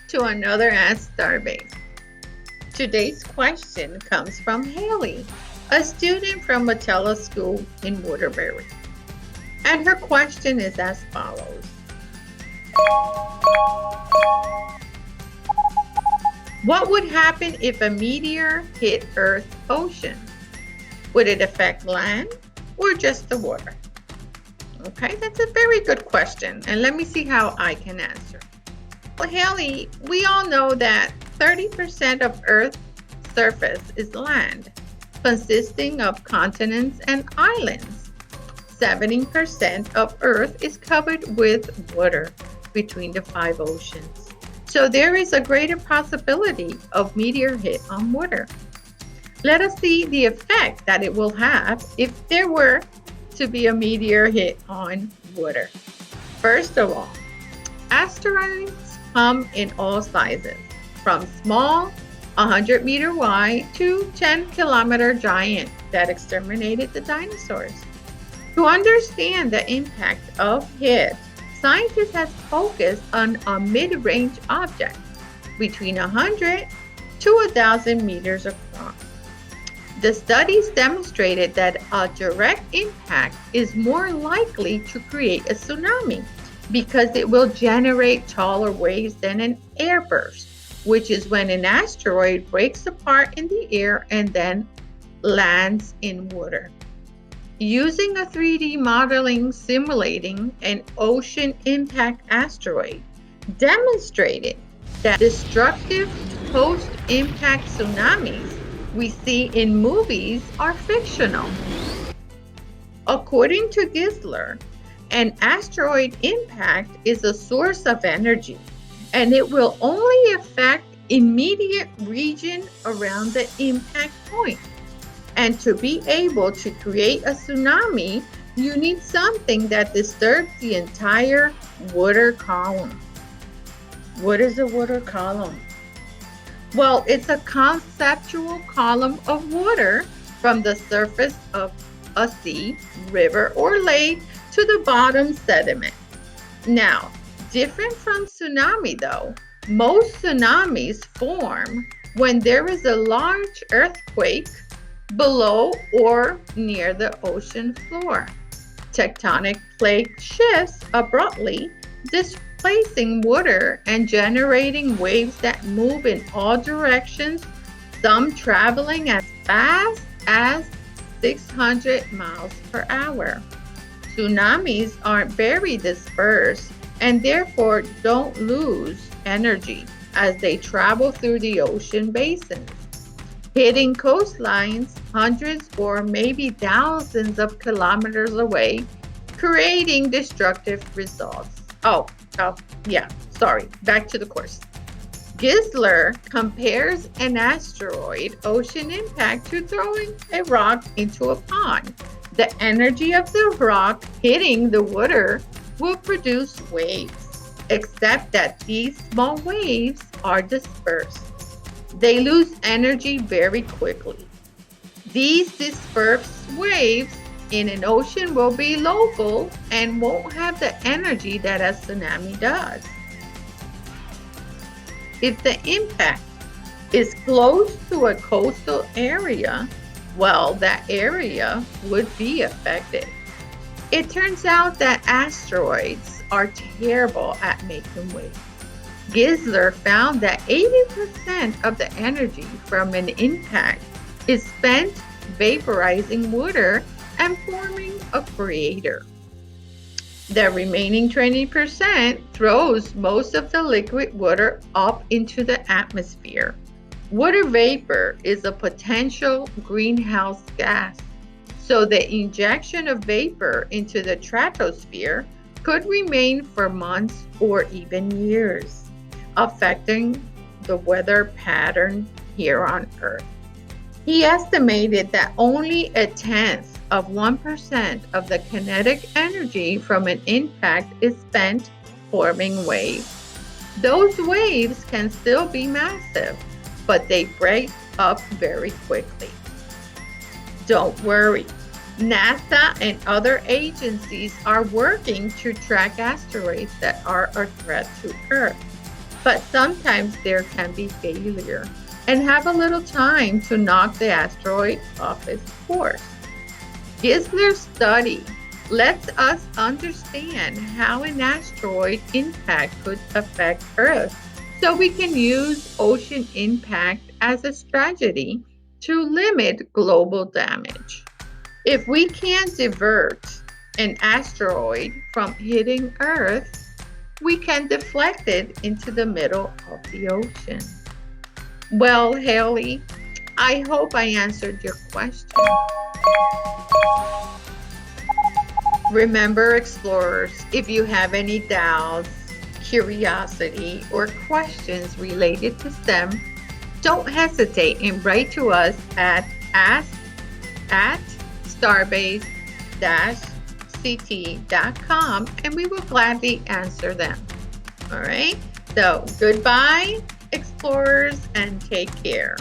to another Ask Starbase. Today's question comes from Haley, a student from Matella School in Waterbury. And her question is as follows. What would happen if a meteor hit Earth's ocean? Would it affect land or just the water? Okay, that's a very good question, and let me see how I can answer. Well, Haley, we all know that 30% of Earth's surface is land, consisting of continents and islands. 70% of Earth is covered with water between the 5 oceans. So there is a greater possibility of meteor hit on water. Let us see the effect that it will have if there were to be a meteor hit on water. First of all, asteroids come in all sizes, from small 100-meter wide to 10-kilometer giant that exterminated the dinosaurs. To understand the impact of hit, scientists have focused on a mid-range object between 100 to 1,000 meters across. The studies demonstrated that a direct impact is more likely to create a tsunami because it will generate taller waves than an airburst, which is when an asteroid breaks apart in the air and then lands in water. Using a 3D modeling simulating an ocean impact asteroid demonstrated that destructive post-impact tsunamis we see in movies are fictional. According to Gisler, an asteroid impact is a source of energy, and it will only affect immediate region around the impact point. And to be able to create a tsunami, you need something that disturbs the entire water column. What is a water column? Well, it's a conceptual column of water from the surface of a sea, river, or lake to the bottom sediment. Now, different from tsunami though, most tsunamis form when there is a large earthquake below or near the ocean floor. Tectonic plate shifts abruptly, displacing water and generating waves that move in all directions, some traveling as fast as 600 miles per hour. Tsunamis aren't very dispersed and therefore don't lose energy as they travel through the ocean basins, hitting coastlines hundreds or maybe thousands of kilometers away, creating destructive results. Back to the course. Gisler compares an asteroid ocean impact to throwing a rock into a pond. The energy of the rock hitting the water will produce waves, except that these small waves are dispersed. They lose energy very quickly. These dispersed waves in an ocean will be local and won't have the energy that a tsunami does. If the impact is close to a coastal area, well, that area would be affected. It turns out that asteroids are terrible at making waves. Gisler found that 80% of the energy from an impact is spent vaporizing water and forming a crater. The remaining 20% throws most of the liquid water up into the atmosphere. Water vapor is a potential greenhouse gas, so the injection of vapor into the stratosphere could remain for months or even years, affecting the weather pattern here on Earth. He estimated that only 0.1% of the kinetic energy from an impact is spent forming waves. Those waves can still be massive, but they break up very quickly. Don't worry. NASA and other agencies are working to track asteroids that are a threat to Earth. but sometimes there can be failure and have a little time to knock the asteroid off its course. Gisler's study lets us understand how an asteroid impact could affect Earth, so we can use ocean impact as a strategy to limit global damage. If we can divert an asteroid from hitting Earth, we can deflect it into the middle of the ocean. Well, Haley, I hope I answered your question. Remember, explorers, if you have any doubts, curiosity, or questions related to STEM, don't hesitate and write to us at starbase-ct.com, and we will gladly answer them. All right, so goodbye, explorers, and take care.